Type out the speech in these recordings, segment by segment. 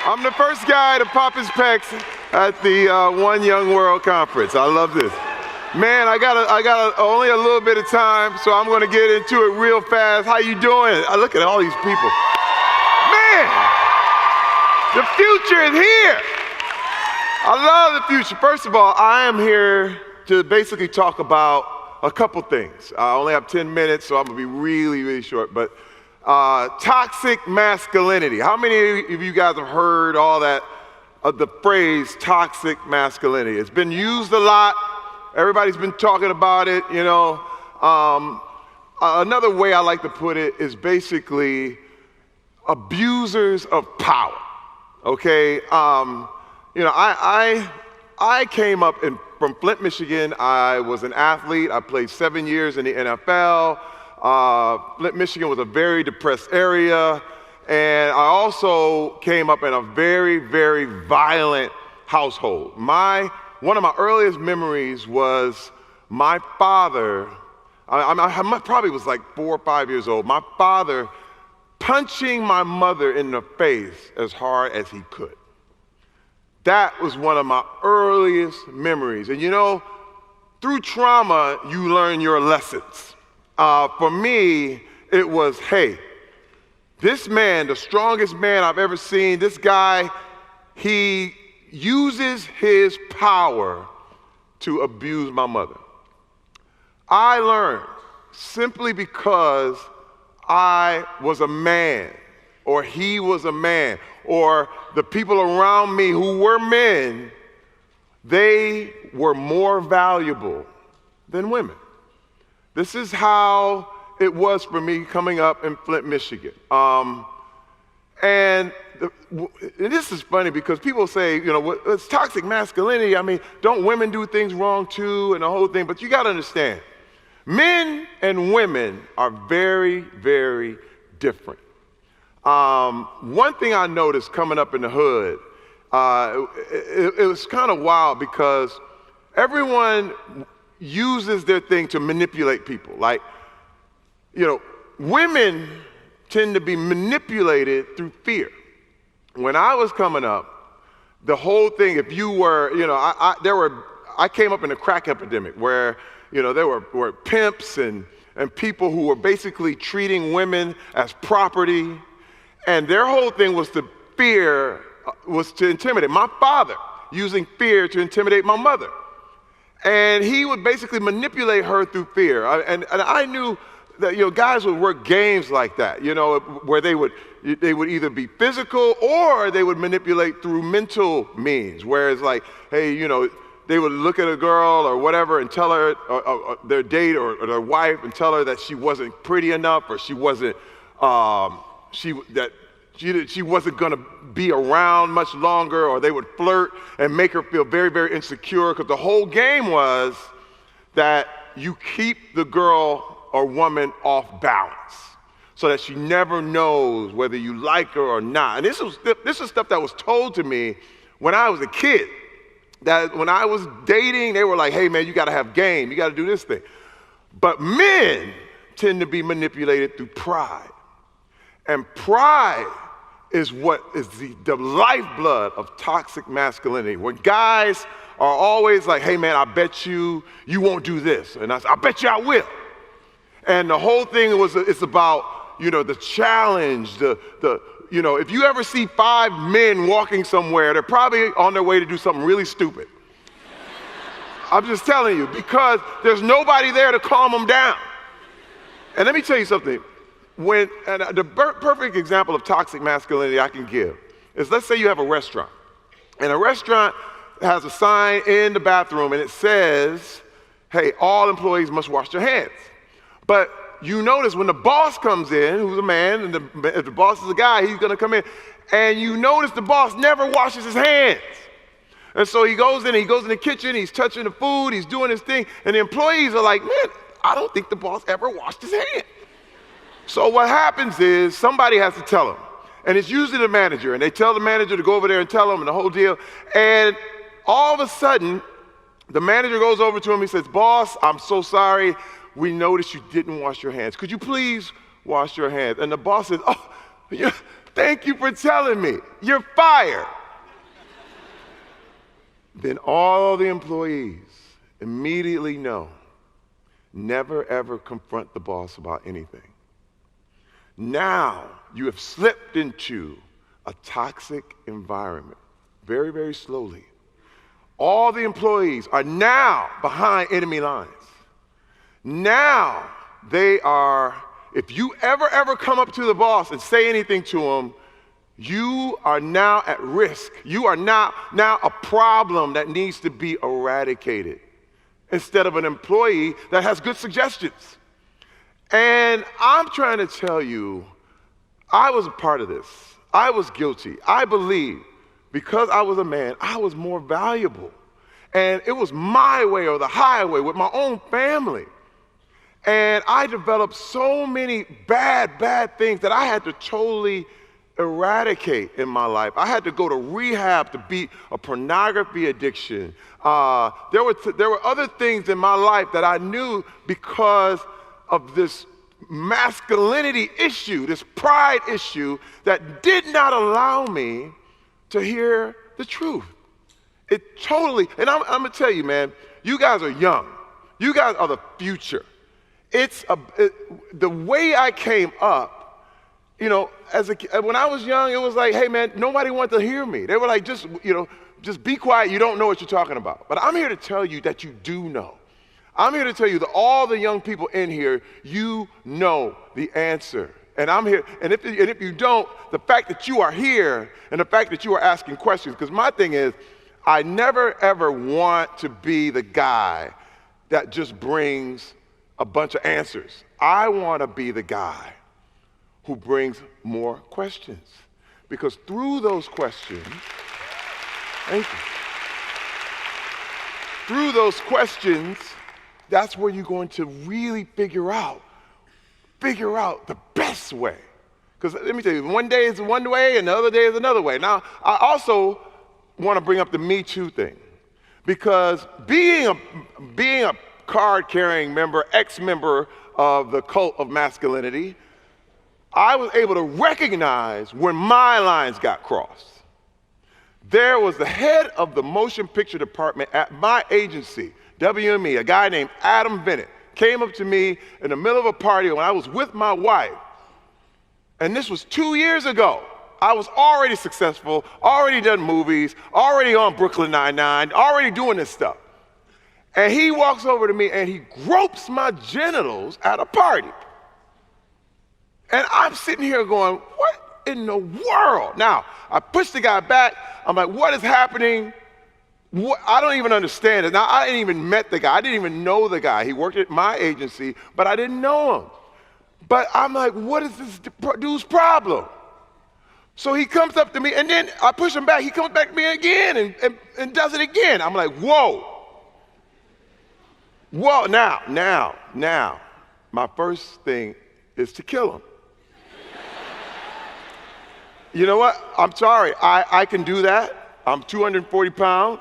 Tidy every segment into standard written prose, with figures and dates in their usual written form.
I'm the first guy to pop his pecs at the One Young World Conference. I love this. Man, I got only a little bit of time, so I'm gonna get into it real fast. How you doing? I look at all these people. Man, the future is here. I love the future. First of all, I am here to basically talk about a couple things. I only have 10 minutes, so I'm gonna be really, really short, but toxic masculinity. How many of you guys have heard all that, the phrase toxic masculinity? It's been used a lot. Everybody's been talking about it, you know. Another way I like to put it is basically abusers of power, okay? You know, I came up from Flint, Michigan. I was an athlete. I played 7 years in the NFL. Flint, Michigan was a very depressed area. And I also came up in a very, very violent household. One of my earliest memories was my father, I probably was like 4 or 5 years old, my father punching my mother in the face as hard as he could. That was one of my earliest memories. And you know, through trauma, you learn your lessons. For me, it was, hey, this man, the strongest man I've ever seen, this guy, he uses his power to abuse my mother. I learned simply because I was a man, or he was a man, or the people around me who were men, they were more valuable than women. This is how it was for me coming up in Flint, Michigan. And this is funny because people say, you know, it's toxic masculinity. I mean, don't women do things wrong too and the whole thing? But you got to understand, men and women are very, very different. One thing I noticed coming up in the hood, it was kind of wild because everyone uses their thing to manipulate people. Like, you know, women tend to be manipulated through fear. When I was coming up, the whole thing, if you were, you know, I came up in a crack epidemic where, you know, there were pimps and people who were basically treating women as property, and their whole thing was to intimidate. My father using fear to intimidate my mother. And he would basically manipulate her through fear. And I knew that, you know, guys would work games like that, you know, where they would either be physical or they would manipulate through mental means, where it's like, hey, you know, they would look at a girl or whatever and tell her, or their date or their wife, and tell her that she wasn't pretty enough, or she wasn't, she wasn't gonna be around much longer, or they would flirt and make her feel very, very insecure, because the whole game was that you keep the girl or woman off balance so that she never knows whether you like her or not. And this is stuff that was told to me when I was a kid, that when I was dating, they were like, hey man, you gotta have game, you gotta do this thing. But men tend to be manipulated through pride. And pride is what is the lifeblood of toxic masculinity. When guys are always like, hey man, I bet you won't do this. And I bet you I will. And the whole thing it's about, you know, the challenge, you know, if you ever see 5 men walking somewhere, they're probably on their way to do something really stupid. I'm just telling you, because there's nobody there to calm them down. And let me tell you something. The perfect example of toxic masculinity I can give is, let's say you have a restaurant, and a restaurant has a sign in the bathroom and it says, hey, all employees must wash their hands. But you notice when the boss comes in, who's a man, and if the boss is a guy, he's gonna come in, and you notice the boss never washes his hands. And so he goes in the kitchen, he's touching the food, he's doing his thing, and the employees are like, man, I don't think the boss ever washed his hands. So what happens is somebody has to tell him, and it's usually the manager, and they tell the manager to go over there and tell him, and the whole deal, and all of a sudden, the manager goes over to him, he says, boss, I'm so sorry, we noticed you didn't wash your hands. Could you please wash your hands? And the boss says, oh, yeah, Thank you for telling me. You're fired. Then all the employees immediately know, never ever confront the boss about anything. Now you have slipped into a toxic environment very, very slowly. All the employees are now behind enemy lines. Now they are, if you ever come up to the boss and say anything to him, you are now at risk. You are now a problem that needs to be eradicated instead of an employee that has good suggestions. And I'm trying to tell you, I was a part of this. I was guilty. I believe because I was a man, I was more valuable. And it was my way or the highway with my own family. And I developed so many bad things that I had to totally eradicate in my life. I had to go to rehab to beat a pornography addiction. There were other things in my life that I knew because of this masculinity issue, this pride issue that did not allow me to hear the truth. It totally, and I'm gonna tell you, man, you guys are young. You guys are the future. The way I came up, you know, when I was young, it was like, hey man, nobody wanted to hear me. They were like, just be quiet, you don't know what you're talking about. But I'm here to tell you that you do know. I'm here to tell you that all the young people in here, you know the answer. And I'm here, and if you don't, the fact that you are here and the fact that you are asking questions, because my thing is, I never ever want to be the guy that just brings a bunch of answers. I want to be the guy who brings more questions. Because through those questions, thank you. Through those questions, that's where you're going to really figure out the best way. Because let me tell you, one day is one way and the other day is another way. Now, I also want to bring up the Me Too thing. Because being a card-carrying member, ex-member of the cult of masculinity, I was able to recognize when my lines got crossed. There was the head of the motion picture department at my agency, WME, a guy named Adam Bennett, came up to me in the middle of a party when I was with my wife. And this was 2 years ago. I was already successful, already done movies, already on Brooklyn Nine-Nine, already doing this stuff. And he walks over to me and he gropes my genitals at a party. And I'm sitting here going, what in the world? Now, I push the guy back. I'm like, what is happening? I don't even understand it. Now, I didn't even met the guy. I didn't even know the guy. He worked at my agency, but I didn't know him. But I'm like, what is this dude's problem? So he comes up to me, and then I push him back. He comes back to me again and does it again. I'm like, whoa. Whoa, now, my first thing is to kill him. You know what? I'm sorry. I can do that. I'm 240 pounds.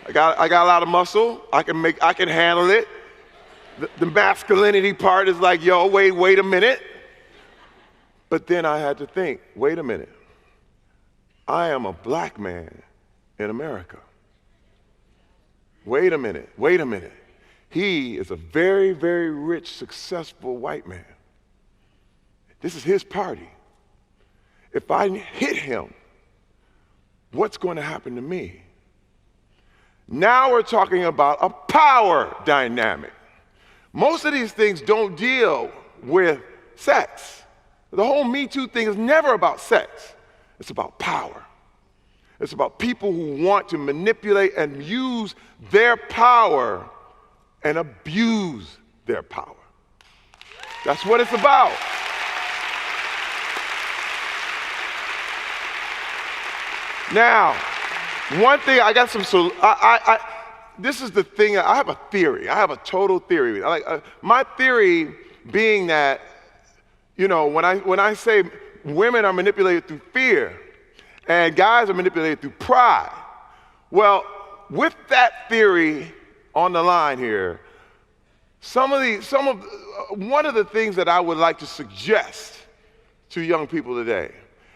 I got a lot of muscle. I can handle it. The masculinity part is like, yo, wait a minute. But then I had to think, wait a minute. I am a black man in America. Wait a minute. He is a very, very rich, successful white man. This is his party. If I hit him, what's going to happen to me? Now we're talking about a power dynamic. Most of these things don't deal with sex. The whole Me Too thing is never about sex. It's about power. It's about people who want to manipulate and use their power and abuse their power. That's what it's about. Now, one thing, this is the thing, I have a theory. I have a total theory. My theory being that, when I say women are manipulated through fear and guys are manipulated through pride, well, with that theory on the line here, one of the things that I would like to suggest to young people today,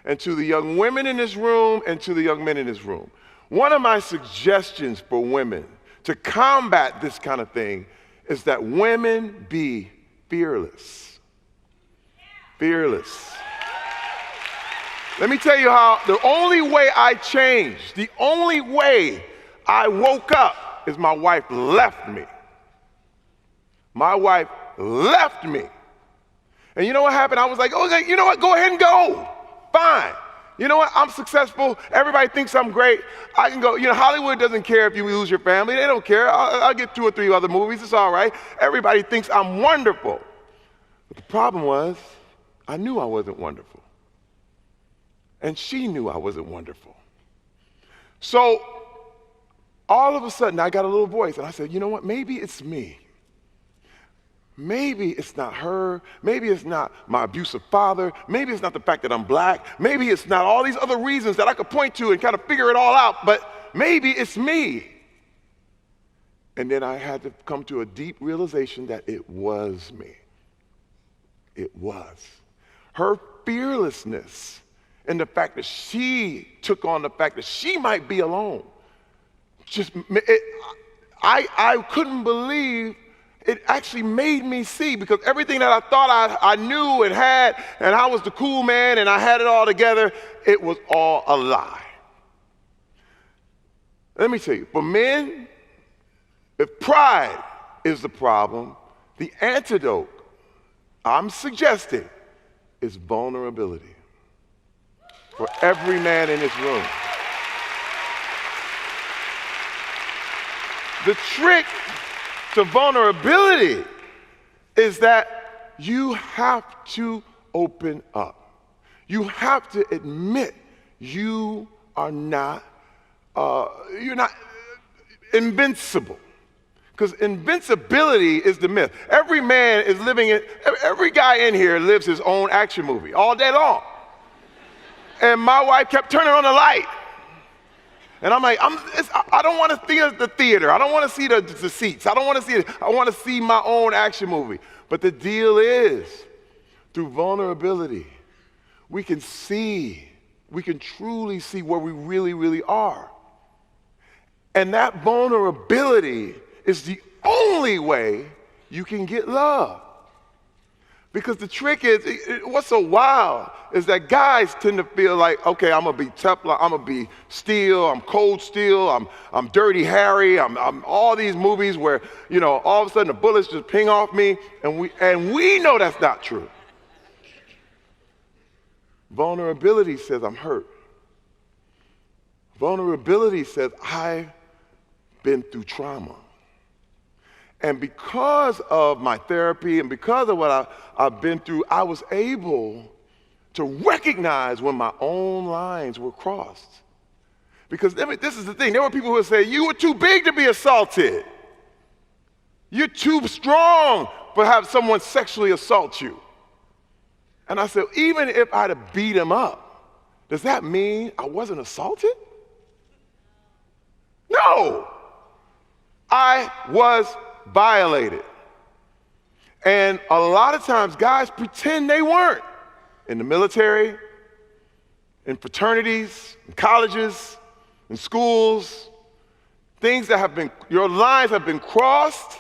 and to the young women in this room and to the young men in this room. One of my suggestions for women to combat this kind of thing is that women be fearless. Fearless. Let me tell you how the only way I changed, the only way I woke up is my wife left me. My wife left me. And you know what happened? I was like, okay, you know what? Go ahead and go. Fine. You know what? I'm successful. Everybody thinks I'm great. I can go. You know, Hollywood doesn't care if you lose your family. They don't care. I'll get 2 or 3 other movies. It's all right. Everybody thinks I'm wonderful. But the problem was, I knew I wasn't wonderful. And she knew I wasn't wonderful. So all of a sudden, I got a little voice. And I said, you know what? Maybe it's me. Maybe it's not her. Maybe it's not my abusive father. Maybe it's not the fact that I'm black. Maybe it's not all these other reasons that I could point to and kind of figure it all out. But maybe it's me. And then I had to come to a deep realization that it was me. It was. Her fearlessness and the fact that she took on the fact that she might be alone. I couldn't believe it actually made me see, because everything that I thought I knew and had, and I was the cool man and I had it all together, it was all a lie. Let me tell you, for men, if pride is the problem, the antidote, I'm suggesting, is vulnerability. For every man in this room. The trick to vulnerability is that you have to open up. You have to admit you are not, you're not invincible. Because invincibility is the myth. Every man is living in, every guy in here lives his own action movie all day long. And my wife kept turning on the light. And I'm like, I don't want to see the theater. I don't want to see the seats. I don't want to see it. I want to see my own action movie. But the deal is, through vulnerability, we can truly see where we really, really are. And that vulnerability is the only way you can get love. Because the trick is, what's so wild is that guys tend to feel like, okay, I'm gonna be Teflon, I'm gonna be steel, I'm cold steel, I'm Dirty Harry, I'm all these movies where, you know, all of a sudden the bullets just ping off me, and we know that's not true. Vulnerability says I'm hurt. Vulnerability says I've been through trauma. And because of my therapy and because of what I've been through, I was able to recognize when my own lines were crossed. Because this is the thing. There were people who would say, you were too big to be assaulted. You're too strong for have someone sexually assault you. And I said, even if I'd have beat him up, does that mean I wasn't assaulted? No. I was violated. And a lot of times guys pretend they weren't. In the military, in fraternities, in colleges, in schools, things that have been, your lines have been crossed,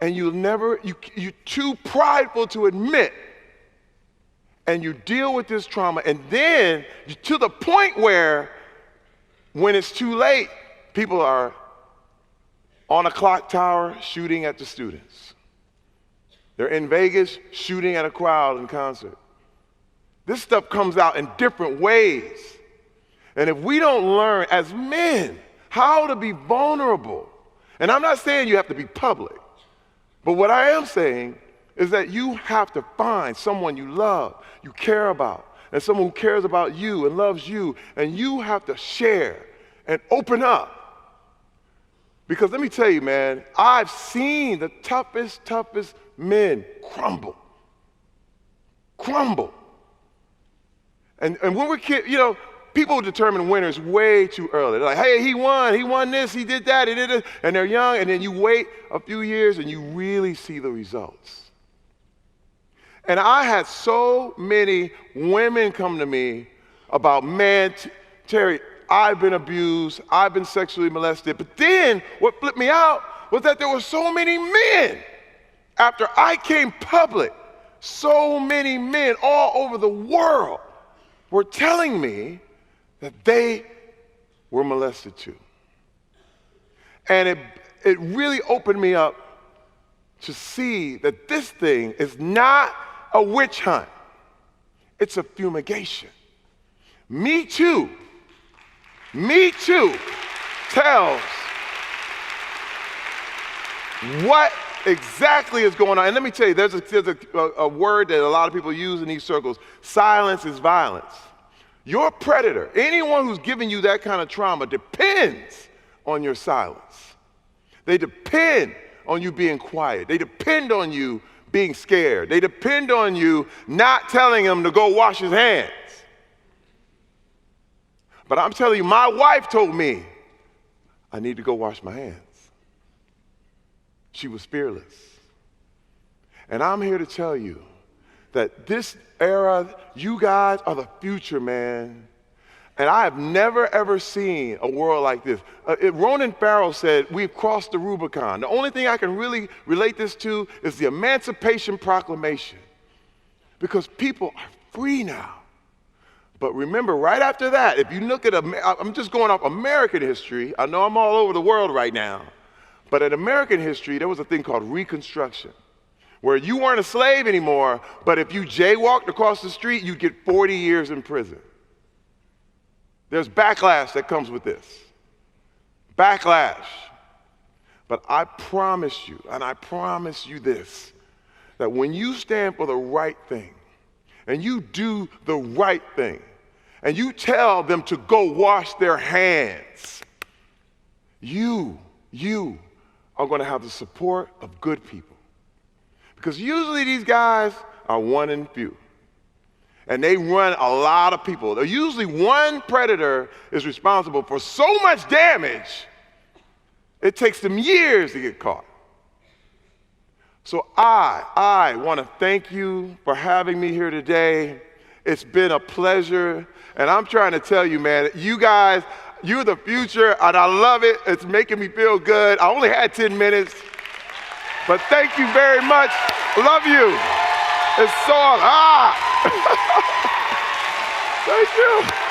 and you're too prideful to admit. And you deal with this trauma, and then to the point where when it's too late, people are on a clock tower shooting at the students. They're in Vegas shooting at a crowd in concert. This stuff comes out in different ways. And if we don't learn as men how to be vulnerable, and I'm not saying you have to be public, but what I am saying is that you have to find someone you love, you care about, and someone who cares about you and loves you, and you have to share and open up. Because let me tell you, man, I've seen the toughest men crumble. And when we're kids, you know, people determine winners way too early. They're like, hey, he won this, he did that, he did it, and they're young, and then you wait a few years and you really see the results. And I had so many women come to me about, man, Terry, I've been abused, I've been sexually molested. But then what flipped me out was that there were so many men. After I came public, so many men all over the world were telling me that they were molested too. And it really opened me up to see that this thing is not a witch hunt. It's a fumigation. Me Too tells what exactly is going on. And let me tell you, there's a word that a lot of people use in these circles. Silence is violence. Your predator, anyone who's giving you that kind of trauma, depends on your silence. They depend on you being quiet. They depend on you being scared. They depend on you not telling him to go wash his hands. But I'm telling you, my wife told me, I need to go wash my hands. She was fearless. And I'm here to tell you that this era, you guys are the future, man. And I have never, ever seen a world like this. Ronan Farrow said, we've crossed the Rubicon. The only thing I can really relate this to is the Emancipation Proclamation. Because people are free now. But remember, right after that, if you look at, I'm just going off American history. I know I'm all over the world right now. But in American history, there was a thing called Reconstruction, where you weren't a slave anymore, but if you jaywalked across the street, you'd get 40 years in prison. There's backlash that comes with this. Backlash. But I promise you, and I promise you this, that when you stand for the right thing, and you do the right thing, and you tell them to go wash their hands, you are going to have the support of good people. Because usually these guys are one and few. And they run a lot of people. Usually one predator is responsible for so much damage, it takes them years to get caught. So I want to thank you for having me here today. It's been a pleasure. And I'm trying to tell you, man, you guys, you're the future, and I love it. It's making me feel good. I only had 10 minutes, but thank you very much. Love you. It's so, Thank you.